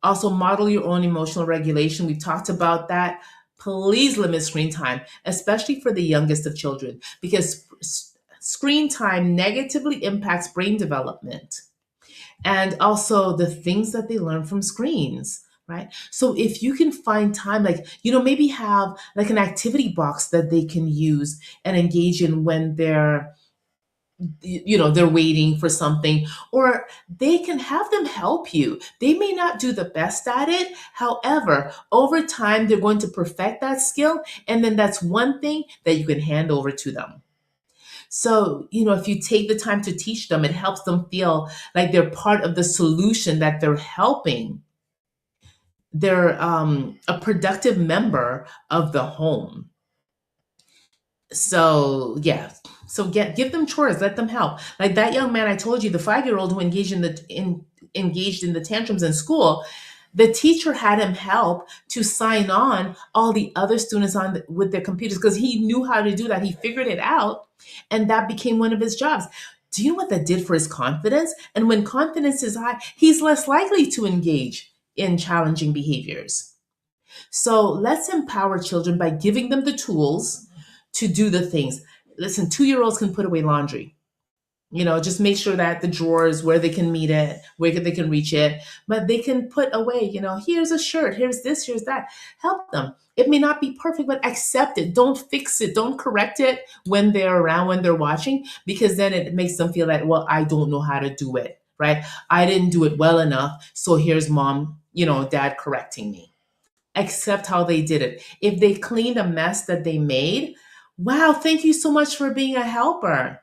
Also model your own emotional regulation. We talked about that. Please limit screen time, especially for the youngest of children, because screen time negatively impacts brain development and also the things that they learn from screens. Right. So if you can find time, maybe have like an activity box that they can use and engage in when they're waiting for something, or they can have them help you. They may not do the best at it. However, over time, they're going to perfect that skill. And then that's one thing that you can hand over to them. So, if you take the time to teach them, it helps them feel like they're part of the solution, that they're helping. They're a productive member of the home. So, yeah. So give them chores, let them help. Like that young man I told you, the 5-year-old who engaged in the tantrums in school, the teacher had him help to sign on all the other students with their computers because he knew how to do that. He figured it out, and that became one of his jobs. Do you know what that did for his confidence? And when confidence is high, he's less likely to engage in challenging behaviors. So let's empower children by giving them the tools to do the things. Listen, 2-year-olds can put away laundry. Just make sure that the drawers where they can meet it, where they can reach it, but they can put away, here's a shirt, here's this, here's that. Help them. It may not be perfect, but accept it. Don't fix it. Don't correct it when they're around, when they're watching, because then it makes them feel like, well, I don't know how to do it, right? I didn't do it well enough. So here's mom, dad correcting me. Accept how they did it. If they cleaned a mess that they made, wow, thank you so much for being a helper.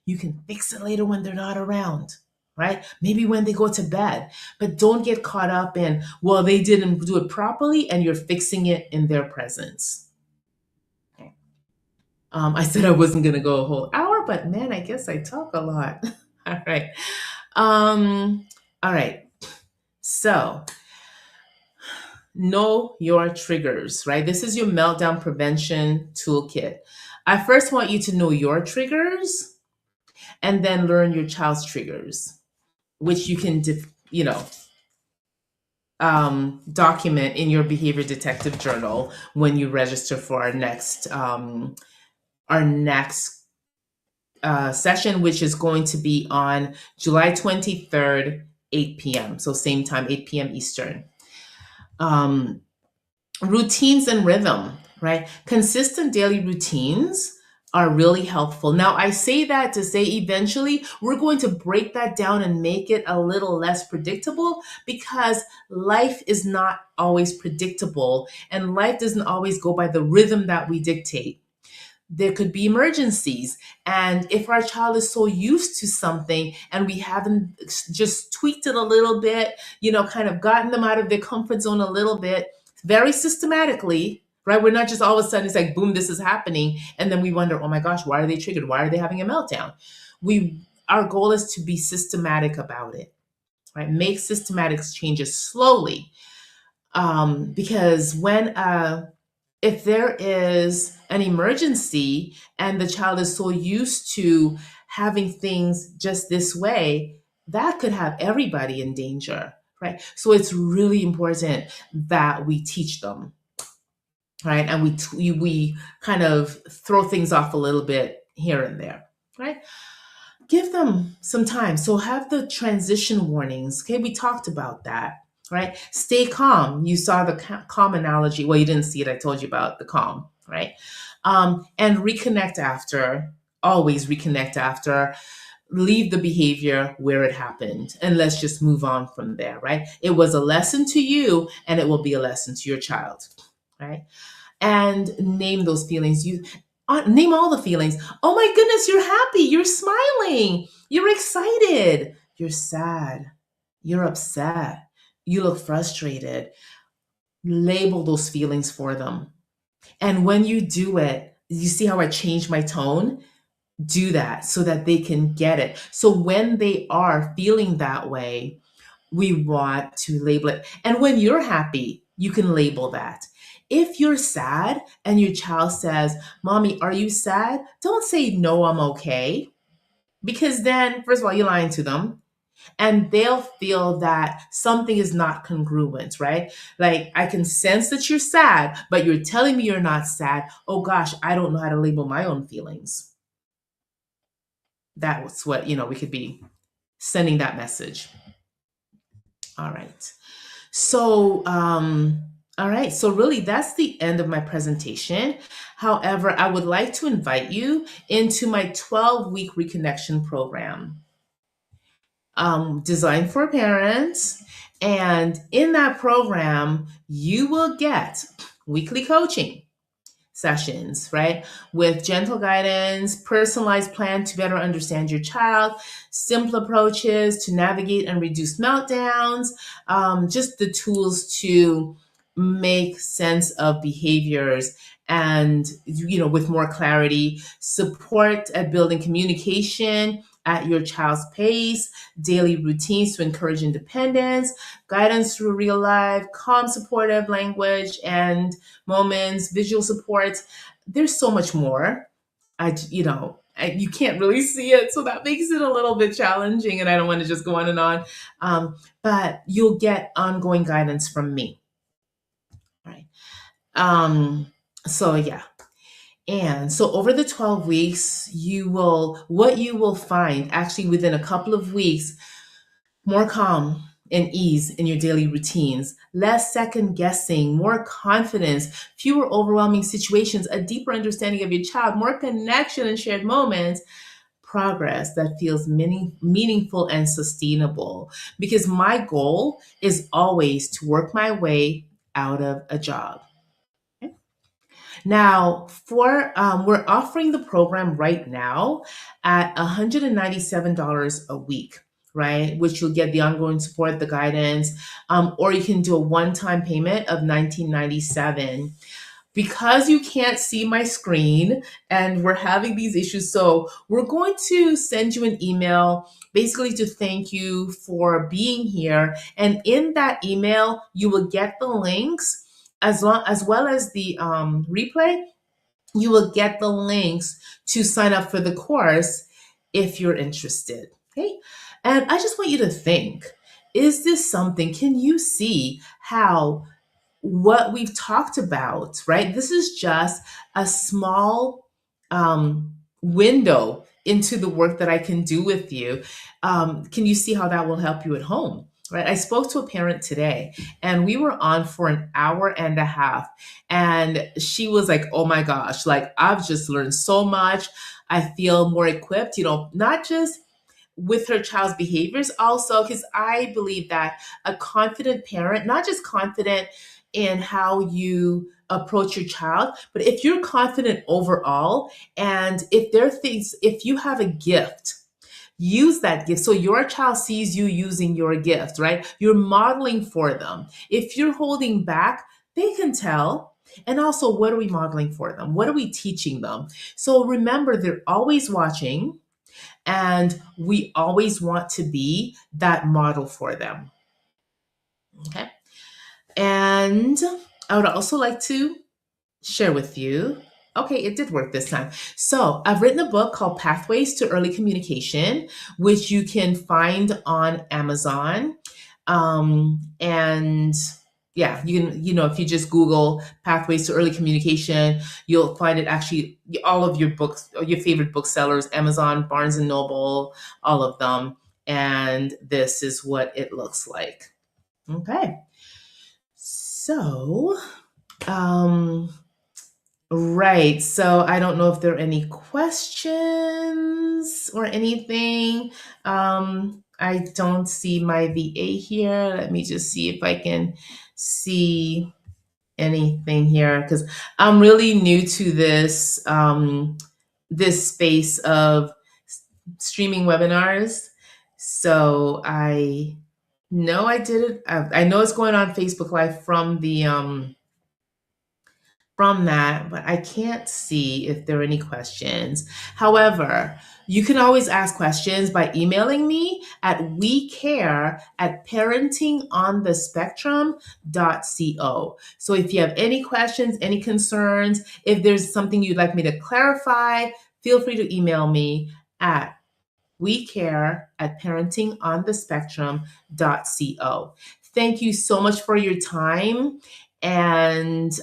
You can fix it later when they're not around, right? Maybe when they go to bed, but don't get caught up in, well, they didn't do it properly and you're fixing it in their presence. I said I wasn't going to go a whole hour, but man, I guess I talk a lot. All right. All right. So know your triggers, right? This is your meltdown prevention toolkit. I first want you to know your triggers and then learn your child's triggers, which you can, document in your behavior detective journal when you register for our next session, which is going to be on July 23rd, 8 p.m. So same time, 8 p.m. Eastern. Um, Routines and rhythm, right? Consistent daily routines are really helpful. Now, I say that to say eventually we're going to break that down and make it a little less predictable, because life is not always predictable and life doesn't always go by the rhythm that we dictate. There could be emergencies. And if our child is so used to something and we haven't just tweaked it a little bit, kind of gotten them out of their comfort zone a little bit, very systematically, right? We're not just all of a sudden, it's like, boom, this is happening. And then we wonder, oh my gosh, why are they triggered? Why are they having a meltdown? Our goal is to be systematic about it, right? Make systematic changes slowly. Because if there is an emergency and the child is so used to having things just this way, that could have everybody in danger, right? So it's really important that we teach them, right? And we kind of throw things off a little bit here and there, right? Give them some time. So have the transition warnings. Okay, we talked about that, right? Stay calm. You saw the calm analogy. Well, you didn't see it. I told you about the calm, right? And reconnect after. Always reconnect after. Leave the behavior where it happened, and let's just move on from there, right? It was a lesson to you, and it will be a lesson to your child, right? And name those feelings. You name all the feelings. Oh my goodness, you're happy, you're smiling, you're excited, you're sad, you're upset, you look frustrated. Label those feelings for them. And when you do it, you see how I changed my tone? Do that so that they can get it. So when they are feeling that way, we want to label it. And when you're happy, you can label that. If you're sad and your child says, Mommy, are you sad? Don't say, No, I'm okay. Because then, first of all, you're lying to them. And they'll feel that something is not congruent, right? Like, I can sense that you're sad, but you're telling me you're not sad. Oh gosh, I don't know how to label my own feelings. That's what, we could be sending that message. All right. So, all right. So really, that's the end of my presentation. However, I would like to invite you into my 12-week reconnection program, designed for parents. And in that program, you will get weekly coaching sessions, right? With gentle guidance, personalized plan to better understand your child, simple approaches to navigate and reduce meltdowns, just the tools to make sense of behaviors and, with more clarity, support at building communication at your child's pace, daily routines to encourage independence, guidance through real life, calm, supportive language and moments, visual support. There's so much more. You can't really see it, so that makes it a little bit challenging, and I don't want to just go on and on. But you'll get ongoing guidance from me, right? So yeah. And so over the 12 weeks, what you will find actually within a couple of weeks, more calm and ease in your daily routines, less second guessing, more confidence, fewer overwhelming situations, a deeper understanding of your child, more connection and shared moments, progress that feels meaningful and sustainable. Because my goal is always to work my way out of a job. Now, we're offering the program right now at $197 a week, right? Which you'll get the ongoing support, the guidance, or you can do a one-time payment of $19.97. Because you can't see my screen and we're having these issues, so we're going to send you an email basically to thank you for being here. And in that email, you will get the links as well as the replay. You will get the links to sign up for the course if you're interested. Okay. And I just want you to think, is this something, can you see how what we've talked about, right? This is just a small window into the work that I can do with you. Can you see how that will help you at home? right? I spoke to a parent today and we were on for an hour and a half. And she was like, oh my gosh, like I've just learned so much. I feel more equipped, not just with her child's behaviors, also because I believe that a confident parent, not just confident in how you approach your child, but if you're confident overall, and if you have a gift, use that gift. So your child sees you using your gift, right? You're modeling for them. If you're holding back, they can tell. And also, what are we modeling for them? What are we teaching them? So remember, they're always watching, and we always want to be that model for them. Okay. And I would also like to share with you. Okay, it did work this time. So I've written a book called Pathways to Early Communication, which you can find on Amazon. And yeah, you can, if you just Google Pathways to Early Communication, you'll find it actually all of your books, your favorite booksellers, Amazon, Barnes and Noble, all of them. And this is what it looks like. Okay. So, right. So I don't know if there are any questions or anything. I don't see my VA here. Let me just see if I can see anything here, because I'm really new to this this space of streaming webinars. So I know I did it. I know it's going on Facebook Live from that, but I can't see if there are any questions. However, you can always ask questions by emailing me at wecare@parentingonthespectrum.co. So if you have any questions, any concerns, if there's something you'd like me to clarify, feel free to email me at wecare@parentingonthespectrum.co. Thank you so much for your time, and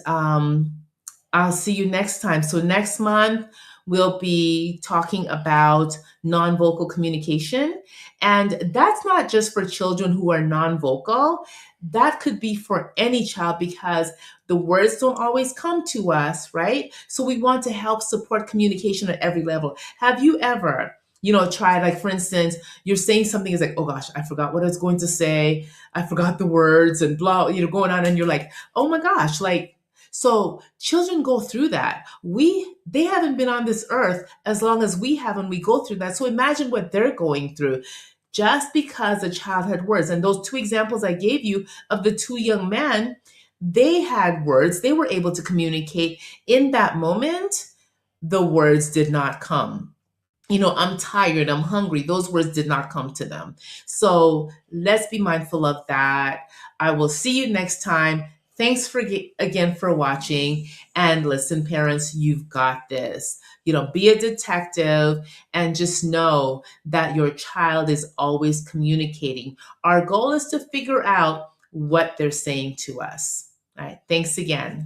I'll see you next time. So next month, we'll be talking about non-vocal communication. And that's not just for children who are non-vocal. That could be for any child, because the words don't always come to us, right? So we want to help support communication at every level. Have you ever, tried, like, for instance, you're saying something, is like, oh gosh, I forgot what I was going to say. I forgot the words and blah, going on. And you're like, oh my gosh, like, so children go through that. They haven't been on this earth as long as we have, and we go through that. So imagine what they're going through just because a child had words. And those two examples I gave you of the two young men, they had words. They were able to communicate. In that moment, the words did not come. I'm tired, I'm hungry. Those words did not come to them. So let's be mindful of that. I will see you next time. Thanks again for watching. And listen, parents, you've got this. Be a detective and just know that your child is always communicating. Our goal is to figure out what they're saying to us. All right. Thanks again.